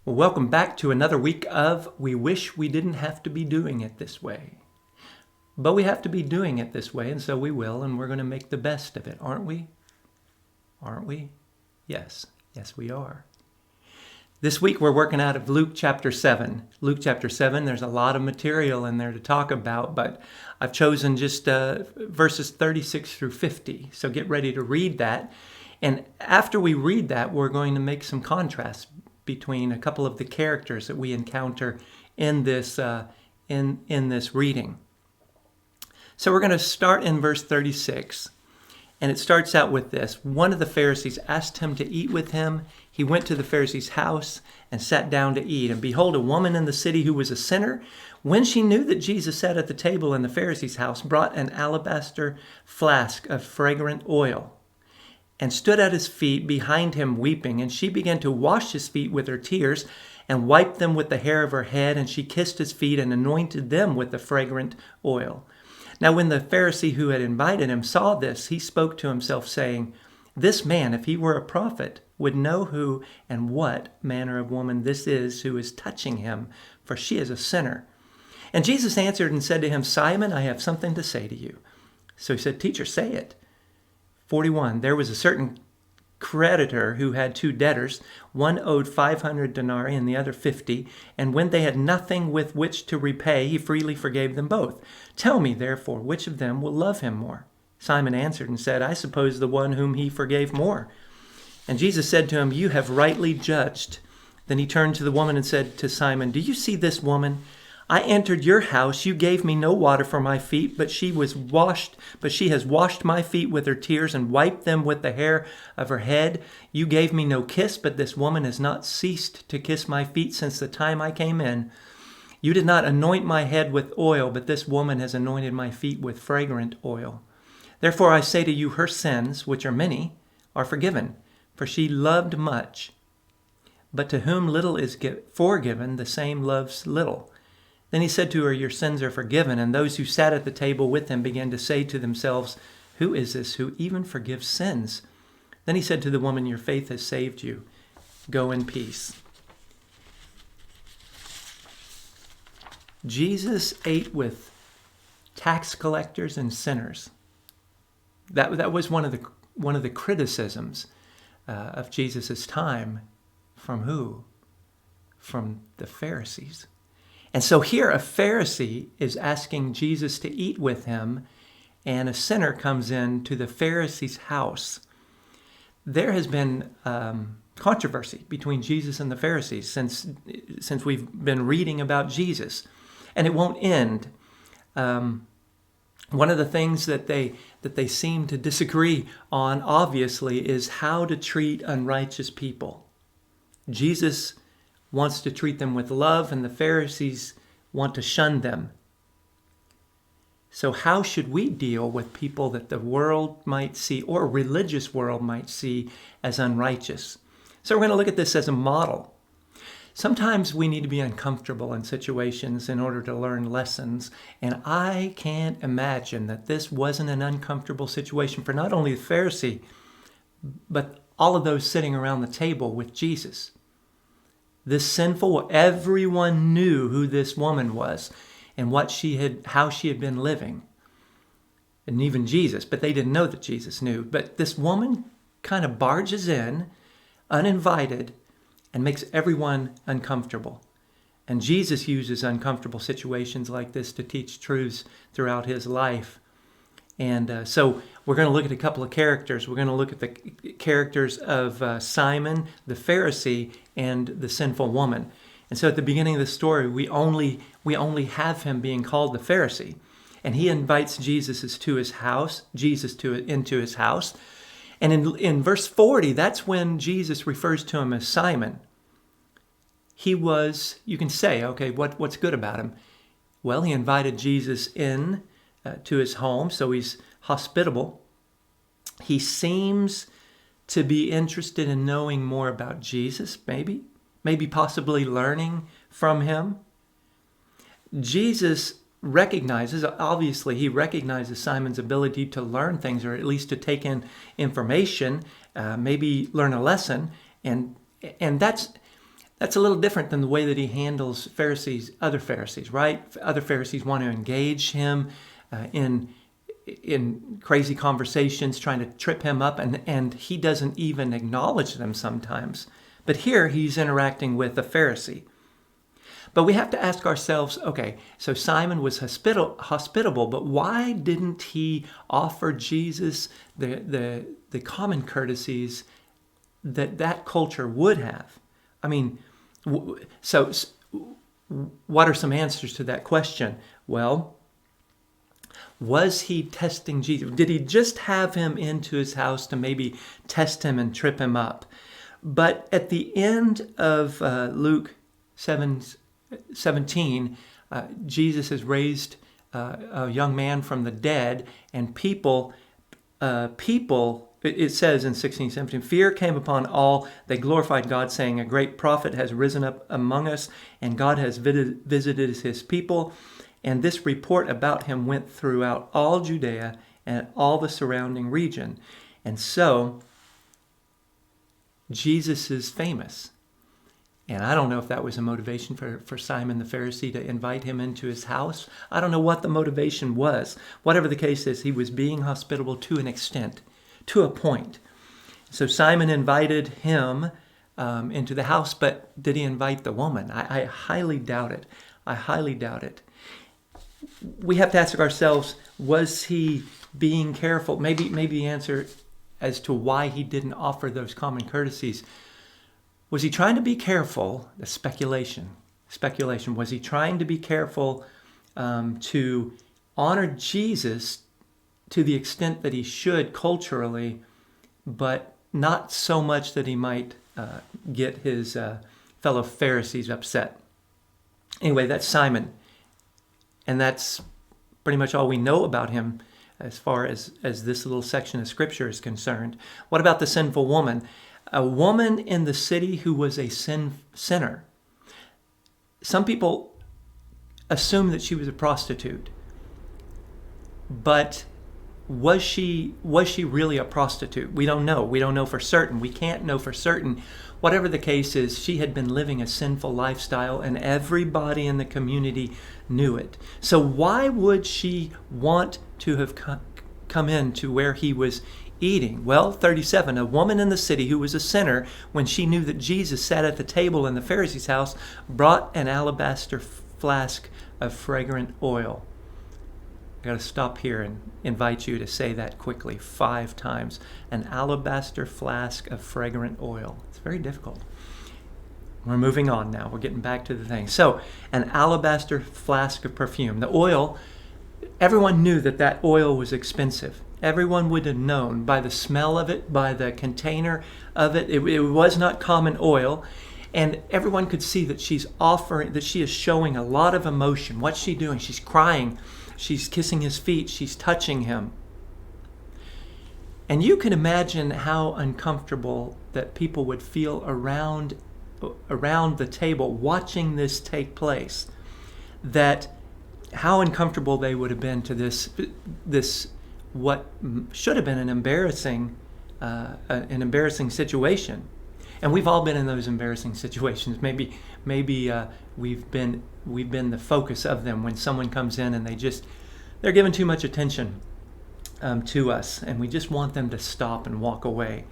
Well, welcome back to another week of We Wish We Didn't Have to Be Doing It This Way. But we have to be doing it this way, and so we will, and we're going to make the best of it, aren't we? Aren't we? Yes. Yes, we are. This week we're working out of Luke chapter 7. Luke chapter 7, there's a lot of material in there to talk about, but I've chosen just verses 36 through 50. So get ready to read that. And after we read that, we're going to make some contrasts between a couple of the characters that we encounter in this in this reading. So we're going to start in verse 36, and it starts out with this. One of the Pharisees asked him to eat with him. He went to the Pharisee's house and sat down to eat. And behold, a woman in the city who was a sinner, when she knew that Jesus sat at the table in the Pharisee's house, brought an alabaster flask of fragrant oil and stood at his feet behind him weeping. And she began to wash his feet with her tears and wiped them with the hair of her head. And she kissed his feet and anointed them with the fragrant oil. Now when the Pharisee who had invited him saw this, he spoke to himself, saying, "This man, if he were a prophet, would know who and what manner of woman this is who is touching him, for she is a sinner." And Jesus answered and said to him, "Simon, I have something to say to you." So he said, "Teacher, say it." 41, there was a certain creditor who had two debtors. One owed 500 denarii and the other 50. And when they had nothing with which to repay, he freely forgave them both. "Tell me, therefore, which of them will love him more?" Simon answered and said, "I suppose the one whom he forgave more." And Jesus said to him, "You have rightly judged." Then he turned to the woman and said to Simon, "Do you see this woman? I entered your house. You gave me no water for my feet, but she has washed my feet with her tears and wiped them with the hair of her head. You gave me no kiss, but this woman has not ceased to kiss my feet since the time I came in. You did not anoint my head with oil, but this woman has anointed my feet with fragrant oil. Therefore I say to you, her sins, which are many, are forgiven, for she loved much. But to whom little is forgiven, the same loves little." Then he said to her, "Your sins are forgiven." And those who sat at the table with him began to say to themselves, "Who is this who even forgives sins?" Then he said to the woman, "Your faith has saved you. Go in peace." Jesus ate with tax collectors and sinners. That was one of the criticisms of Jesus' time. From who? From the Pharisees. And so here a Pharisee is asking Jesus to eat with him, and a sinner comes in to the Pharisee's house. There has been controversy between Jesus and the Pharisees since we've been reading about Jesus, and it won't end. One of the things that they seem to disagree on, obviously, is how to treat unrighteous people. Jesus wants to treat them with love, and the Pharisees want to shun them. So how should we deal with people that the world might see, or religious world might see, as unrighteous? So we're going to look at this as a model. Sometimes we need to be uncomfortable in situations in order to learn lessons, and I can't imagine that this wasn't an uncomfortable situation for not only the Pharisee, but all of those sitting around the table with Jesus. This sinful, everyone knew who this woman was and how she had been living. And even Jesus, but they didn't know that Jesus knew. But this woman kind of barges in, uninvited, and makes everyone uncomfortable. And Jesus uses uncomfortable situations like this to teach truths throughout his life. And so we're going to look at a couple of characters. We're going to look at the characters of Simon, the Pharisee, and the sinful woman. And so at the beginning of the story, we only have him being called the Pharisee. And he invites Jesus into his house. And in verse 40, that's when Jesus refers to him as Simon. He was, you can say, okay, what's good about him? Well, he invited Jesus in to his home, so he's hospitable. He seems to be interested in knowing more about Jesus, maybe possibly learning from him. Jesus obviously he recognizes Simon's ability to learn things, or at least to take in information, maybe learn a lesson, and that's That's a little different than the way that he handles other Pharisees, right? Other Pharisees want to engage him in crazy conversations, trying to trip him up, and he doesn't even acknowledge them sometimes. But here he's interacting with a Pharisee. But we have to ask ourselves, okay, so Simon was hospitable, but why didn't he offer Jesus the common courtesies that culture would have? I mean, so what are some answers to that question? Well, was he testing Jesus? Did he just have him into his house to maybe test him and trip him up? But at the end of Luke 7:17, Jesus has raised a young man from the dead, and people, it says in 16:17, fear came upon all. They glorified God, saying, a great prophet has risen up among us, and God has visited his people. And this report about him went throughout all Judea and all the surrounding region. And so, Jesus is famous. And I don't know if that was a motivation for Simon the Pharisee to invite him into his house. I don't know what the motivation was. Whatever the case is, he was being hospitable to an extent, to a point. So Simon invited him into the house, but did he invite the woman? I highly doubt it. I highly doubt it. We have to ask ourselves, was he being careful? Maybe the answer as to why he didn't offer those common courtesies. Was he trying to be careful? The speculation. Was he trying to be careful to honor Jesus to the extent that he should culturally, but not so much that he might get his fellow Pharisees upset? Anyway, that's Simon. And that's pretty much all we know about him as far as this little section of Scripture is concerned. What about the sinful woman? A woman in the city who was a sinner. Some people assume that she was a prostitute. But was she really a prostitute? We don't know. We don't know for certain. We can't know for certain. Whatever the case is, she had been living a sinful lifestyle, and everybody in the community knew it. So why would she want to have come in to where he was eating? Well, 37, a woman in the city who was a sinner, when she knew that Jesus sat at the table in the Pharisee's house, brought an alabaster flask of fragrant oil. I got to stop here and invite you to say that quickly 5 times. An alabaster flask of fragrant oil. It's very difficult. We're moving on now. We're getting back to the thing. So, an alabaster flask of perfume. The oil, everyone knew that oil was expensive. Everyone would have known by the smell of it, by the container of it. It was not common oil. And everyone could see that she is showing a lot of emotion. What's she doing? She's crying. She's kissing his feet. She's touching him. And you can imagine how uncomfortable that people would feel around the table watching this take place. That how uncomfortable they would have been to this what should have been an embarrassing situation. And we've all been in those embarrassing situations. Maybe we've been the focus of them when someone comes in and they're giving too much attention to us, and we just want them to stop and walk away.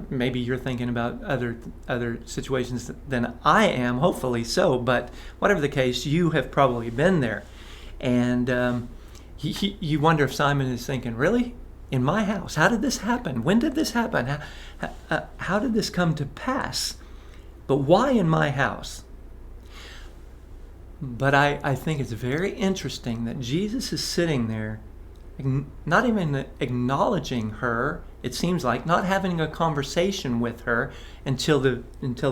Maybe you're thinking about other situations than I am, hopefully so, but whatever the case, you have probably been there. And you wonder if Simon is thinking, really? In my house? How did this happen? When did this happen? How did this come to pass? But why in my house? But I think it's very interesting that Jesus is sitting there, not even acknowledging her, it seems like, not having a conversation with her until the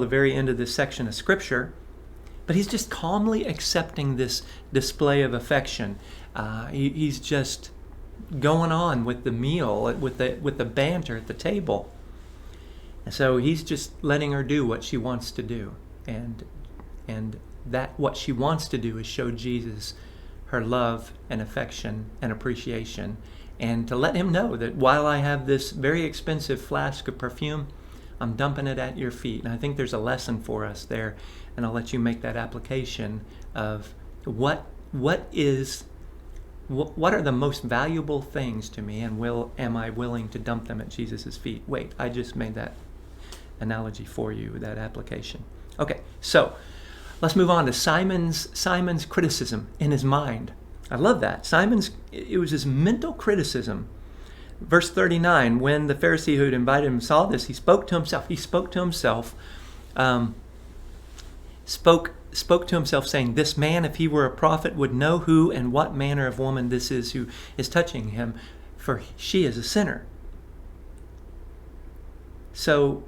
very end of this section of Scripture. But he's just calmly accepting this display of affection. He's just going on with the meal, with the banter at the table. And so he's just letting her do what she wants to do. And that what she wants to do is show Jesus her love and affection and appreciation. And to let him know that while I have this very expensive flask of perfume, I'm dumping it at your feet. And I think there's a lesson for us there, and I'll let you make that application of what are the most valuable things to me, and am I willing to dump them at Jesus' feet? Wait, I just made that analogy for you, that application. Okay, so let's move on to Simon's criticism in his mind. I love that. It was his mental criticism. Verse 39, when the Pharisee who had invited him saw this, he spoke to himself, saying, this man, if he were a prophet, would know who and what manner of woman this is who is touching him, for she is a sinner. So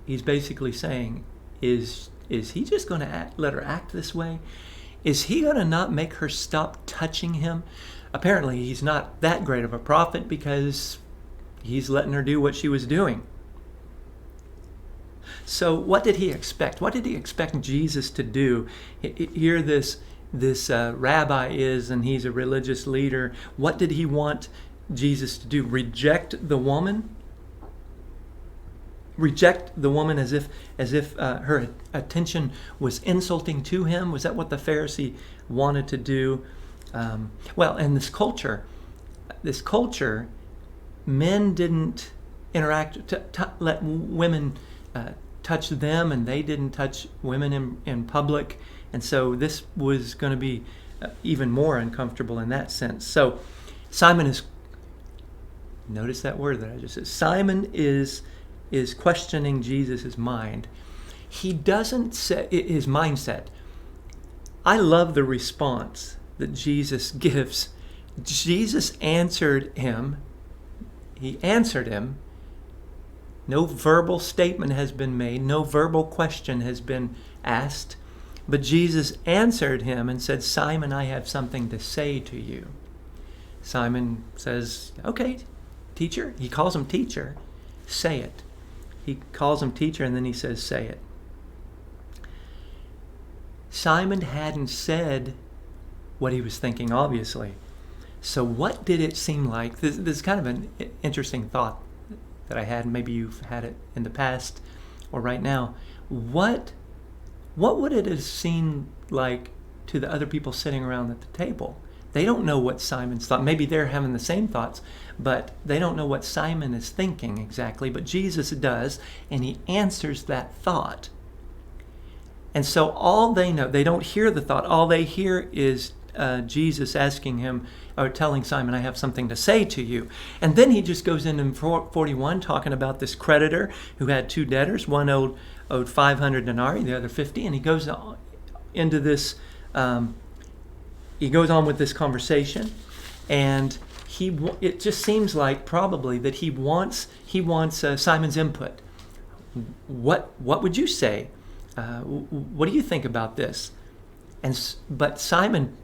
he's basically saying, is he just going to let her act this way? Is he going to not make her stop touching him? Apparently, he's not that great of a prophet because he's letting her do what she was doing. So what did he expect? What did he expect Jesus to do? Here this rabbi is, and he's a religious leader. What did he want Jesus to do? Reject the woman? Reject the woman as if her attention was insulting to him? Was that what the Pharisee wanted to do? Well, in this culture, men didn't interact to let women touch them, and they didn't touch women in public. And so this was going to be even more uncomfortable in that sense. So Simon is, notice that word that I just said, Simon is questioning Jesus' mind. He doesn't say his mindset. I love the response that Jesus gives. Jesus answered him. He answered him. No verbal statement has been made. No verbal question has been asked. But Jesus answered him and said, Simon, I have something to say to you. Simon says, okay, teacher. He calls him teacher. Say it. He calls him teacher, and then he says, say it. Simon hadn't said what he was thinking, obviously. So what did it seem like? This is kind of an interesting thought that I had. Maybe you've had it in the past or right now. What would it have seemed like to the other people sitting around at the table? They don't know what Simon's thought. Maybe they're having the same thoughts, but they don't know what Simon is thinking exactly. But Jesus does, and he answers that thought. And so all they know, they don't hear the thought. All they hear is Jesus asking him, or telling Simon, I have something to say to you. And then he just goes into 41 talking about this creditor who had two debtors. One owed 500 denarii, the other 50. And he goes into this, he goes on with this conversation. And it just seems like probably that he wants Simon's input. What would you say? What do you think about this? But Simon,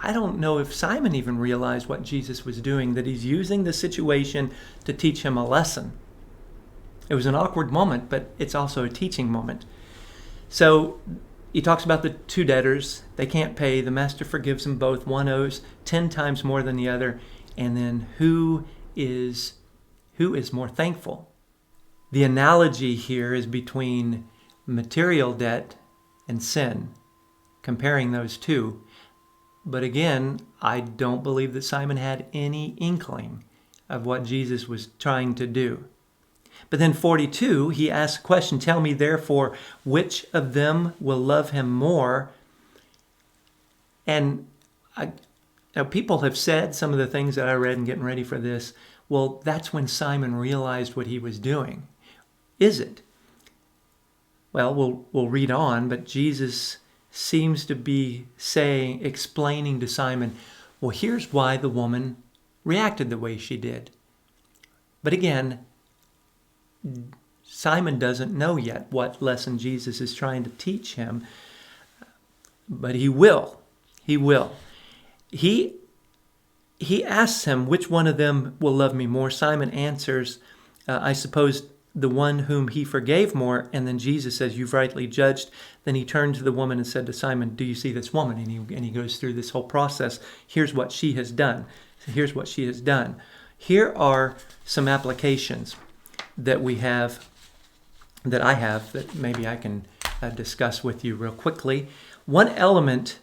I don't know if Simon even realized what Jesus was doing, that he's using the situation to teach him a lesson. It was an awkward moment, but it's also a teaching moment. So he talks about the two debtors. They can't pay. The master forgives them both. One owes 10 times more than the other. And then who is more thankful? The analogy here is between material debt and sin, comparing those two. But again, I don't believe that Simon had any inkling of what Jesus was trying to do. But then 42, he asks a question, tell me therefore, which of them will love him more? And now people have said some of the things that I read in getting ready for this, well, that's when Simon realized what he was doing. Is it? Well, we'll read on, but Jesus seems to be explaining to Simon, well, here's why the woman reacted the way she did. But again, Simon doesn't know yet what lesson Jesus is trying to teach him, but he will. He will. He asks him, which one of them will love me more? Simon answers, I suppose the one whom he forgave more. And then Jesus says, you've rightly judged. Then he turned to the woman and said to Simon, do you see this woman? And he goes through this whole process. Here's what she has done. Here's what she has done. Here are some applications that we have that I have that maybe I can discuss with you real quickly. One element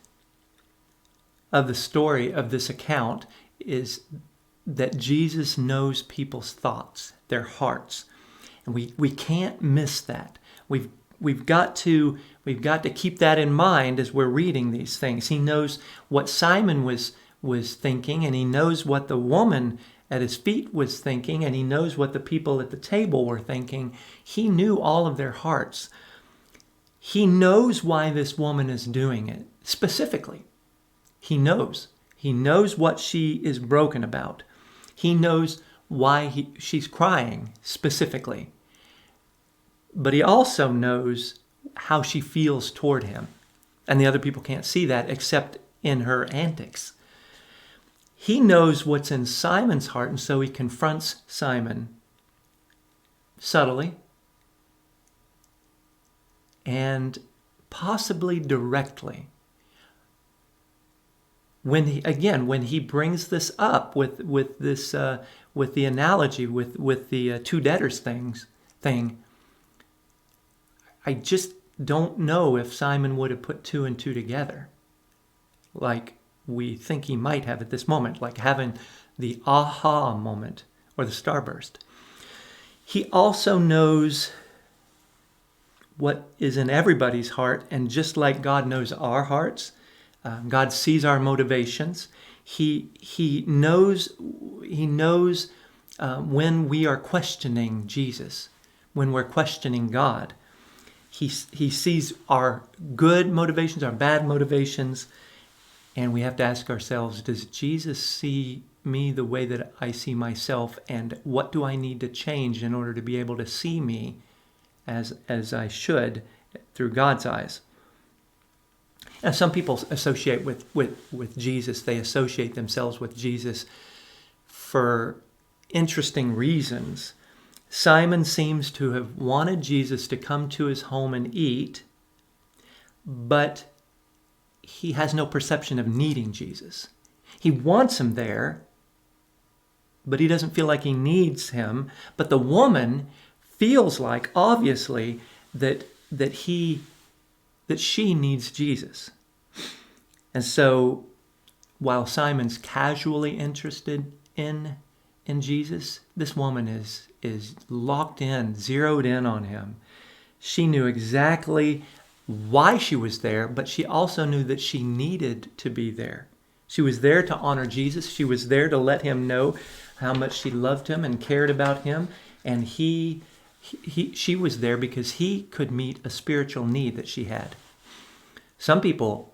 of the story of this account is that Jesus knows people's thoughts, their hearts. And we can't miss that. We've got to keep that in mind as we're reading these things. He knows what Simon was thinking, and he knows what the woman at his feet was thinking, and he knows what the people at the table were thinking. He knew all of their hearts. He knows why this woman is doing it, specifically. He knows. He knows what she is broken about. He knows why she's crying, specifically. But he also knows how she feels toward him. And the other people can't see that except in her antics. He knows what's in Simon's heart, and so he confronts Simon subtly and possibly directly. When he brings this up with the analogy with the two debtors thing, I just don't know if Simon would have put two and two together, like we think he might have at this moment, like having the aha moment or the starburst. He also knows what is in everybody's heart, and just like God knows our hearts, God sees our motivations. He knows when we are questioning Jesus, when we're questioning God. He sees our good motivations, our bad motivations, and we have to ask ourselves, does Jesus see me the way that I see myself, and what do I need to change in order to be able to see me as I should through God's eyes? Now, some people associate with Jesus, they associate themselves with Jesus for interesting reasons. Simon seems to have wanted Jesus to come to his home and eat, but he has no perception of needing Jesus. He wants him there, but he doesn't feel like he needs him. But the woman feels like, obviously, that she needs Jesus. And so, while Simon's casually interested in Jesus, this woman is locked in, zeroed in on him. She knew exactly why she was there, but she also knew that she needed to be there. She was there to honor Jesus. She was there to let him know how much she loved him and cared about him. And she was there because he could meet a spiritual need that she had. Some people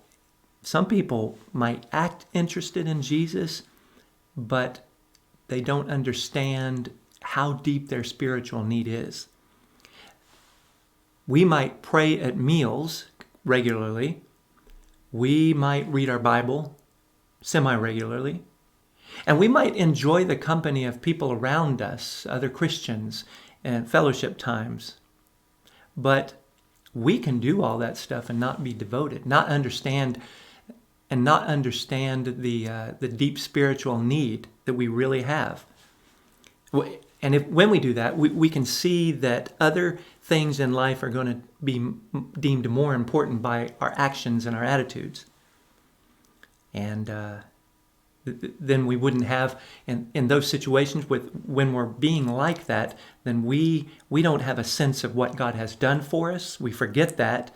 might act interested in Jesus, but they don't understand how deep their spiritual need is. We might pray at meals regularly. We might read our Bible semi-regularly. And we might enjoy the company of people around us, other Christians, and fellowship times. But we can do all that stuff and not be devoted, not understand the deep spiritual need that we really have. And when we do that, we can see that other things in life are going to be deemed more important by our actions and our attitudes. And then we wouldn't have, in those situations when we're being like that, then we don't have a sense of what God has done for us. We forget that.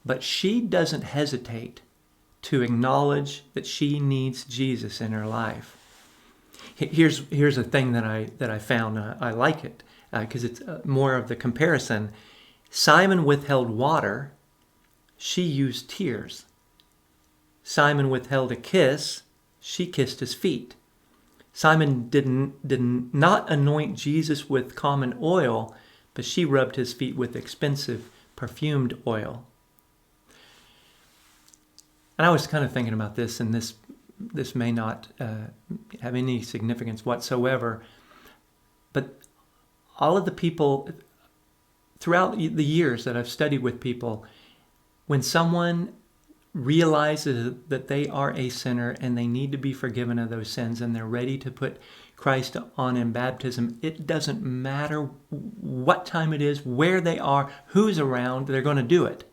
But she doesn't hesitate to acknowledge that she needs Jesus in her life. Here's a thing that I found. I like it because it's more of the comparison. Simon withheld water. She used tears. Simon withheld a kiss. She kissed his feet. Simon did not anoint Jesus with common oil, but she rubbed his feet with expensive perfumed oil. And I was kind of thinking about this, and this may not have any significance whatsoever, but all of the people, throughout the years that I've studied with people, when someone realizes that they are a sinner and they need to be forgiven of those sins, and they're ready to put Christ on in baptism, it doesn't matter what time it is, where they are, who's around, they're going to do it.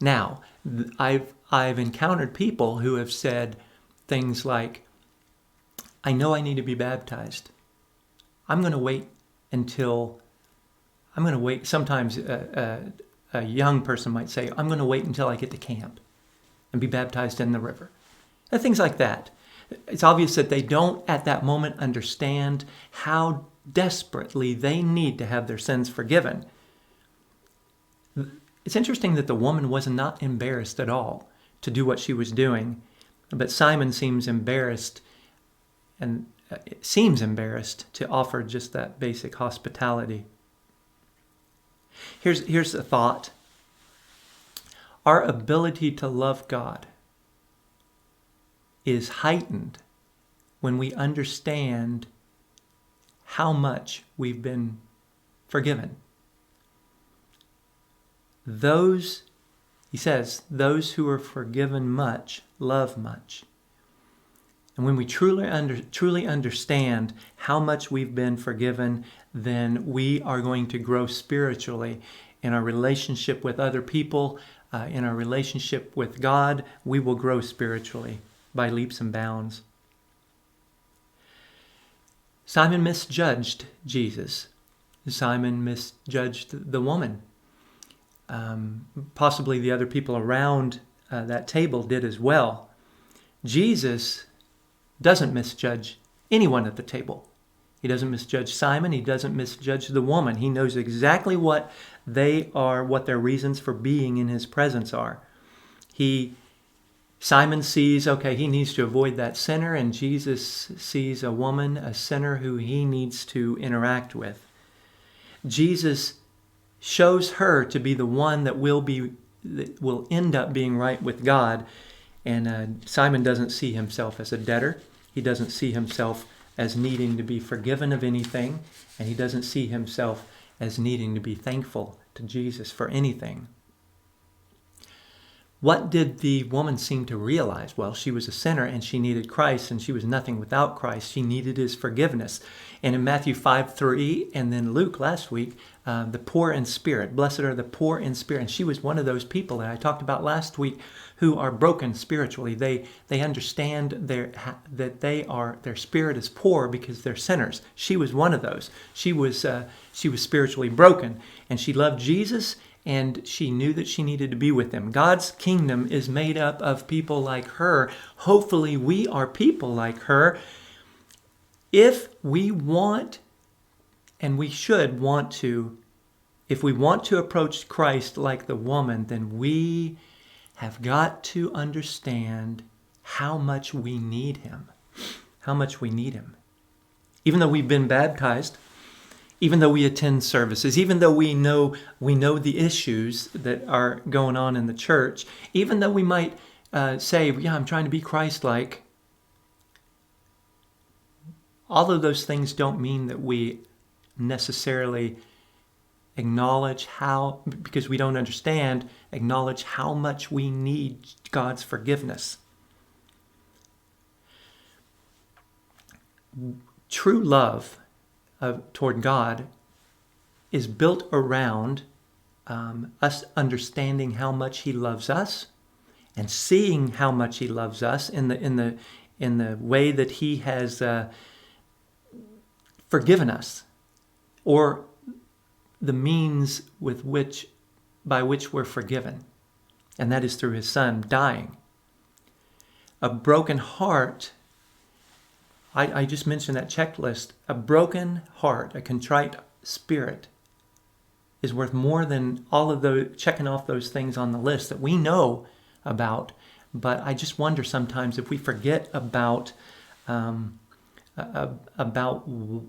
Now, I've encountered people who have said things like, I know I need to be baptized. I'm going to wait. Sometimes a young person might say, I'm going to wait until I get to camp and be baptized in the river. And things like that. It's obvious that they don't at that moment understand how desperately they need to have their sins forgiven. It's interesting that the woman was not embarrassed at all to do what she was doing, but Simon seems embarrassed to offer just that basic hospitality. Here's a thought. Our ability to love God is heightened when we understand how much we've been forgiven. He says, those who are forgiven much love much. And when we truly understand how much we've been forgiven, then we are going to grow spiritually in our relationship with other people, in our relationship with God. We will grow spiritually by leaps and bounds. Simon misjudged Jesus. Simon misjudged the woman. Possibly the other people around that table did as well. Jesus doesn't misjudge anyone at the table. He doesn't misjudge Simon. He doesn't misjudge the woman. He knows exactly what their reasons for being in his presence are. Simon sees, he needs to avoid that sinner, and Jesus sees a woman, a sinner who he needs to interact with. Jesus shows her to be the one that will end up being right with God, and Simon doesn't see himself as a debtor. He doesn't see himself as needing to be forgiven of anything, and he doesn't see himself as needing to be thankful to Jesus for anything. What did the woman seem to realize? Well, she was a sinner and she needed Christ, and she was nothing without Christ. She needed his forgiveness. And in Matthew 5:3 and then Luke last week, the poor in spirit, blessed are the poor in spirit. And she was one of those people that I talked about last week who are broken spiritually. They understand that their spirit is poor because they're sinners. She was one of those. She was spiritually broken, and she loved Jesus, and she knew that she needed to be with him. God's kingdom is made up of people like her. Hopefully we are people like her. If we want, and we should want to, if we want to approach Christ like the woman, then we have got to understand how much we need him. How much we need him. Even though we've been baptized, even though we attend services, even though we know the issues that are going on in the church, even though we might say, I'm trying to be Christ-like, all of those things don't mean that we necessarily acknowledge because we don't understand, acknowledge how much we need God's forgiveness. True love toward God is built around us understanding how much he loves us and seeing how much he loves us in the way that he has forgiven us, or the means by which we're forgiven, and that is through his son dying. A broken heart, I just mentioned that checklist. A broken heart, a contrite spirit, is worth more than all of those, checking off those things on the list that we know about. But I just wonder sometimes if we forget about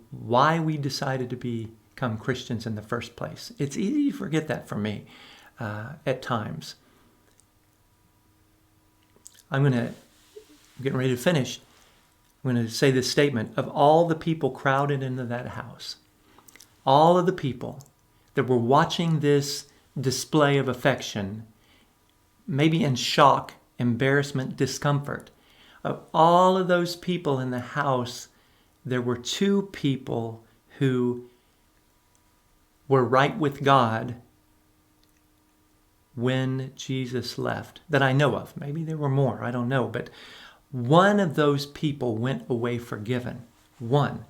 why we decided to become Christians in the first place. It's easy to forget that for me at times. I'm getting ready to finish. I'm going to say this statement. Of all the people crowded into that house, all of the people that were watching this display of affection, maybe in shock, embarrassment, discomfort, of all of those people in the house, there were two people who were right with God when Jesus left, that I know of. Maybe there were more, I don't know. But one of those people went away forgiven. One.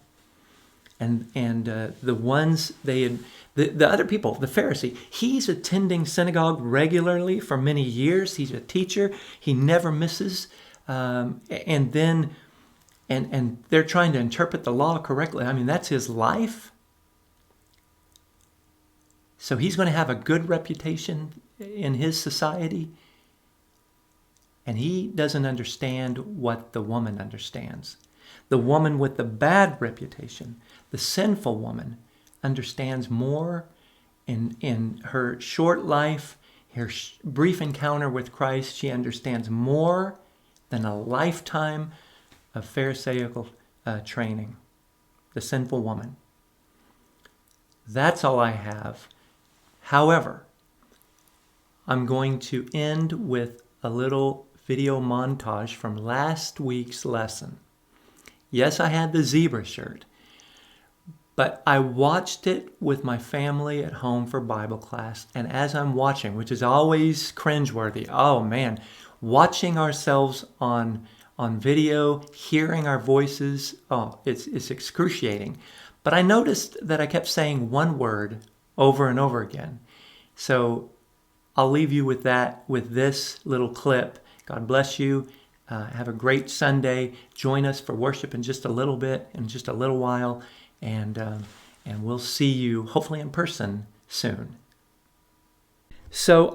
And the ones they had, the other people, the Pharisee, he's attending synagogue regularly for many years. He's a teacher. He never misses. And they're trying to interpret the law correctly. I mean, that's his life. So he's going to have a good reputation in his society. And he doesn't understand what the woman understands. The woman with the bad reputation, the sinful woman, understands more in her short life, her brief encounter with Christ. She understands more than a lifetime of Pharisaical training. The sinful woman. That's all I have. However, I'm going to end with a little video montage from last week's lesson. Yes, I had the zebra shirt, but I watched it with my family at home for Bible class. And as I'm watching, which is always cringeworthy, oh man, watching ourselves on video, hearing our voices, oh, it's excruciating. But I noticed that I kept saying one word over and over again. So I'll leave you with that, with this little clip. God bless you. Have a great Sunday. Join us for worship in just a little bit, in just a little while, and we'll see you hopefully in person soon. So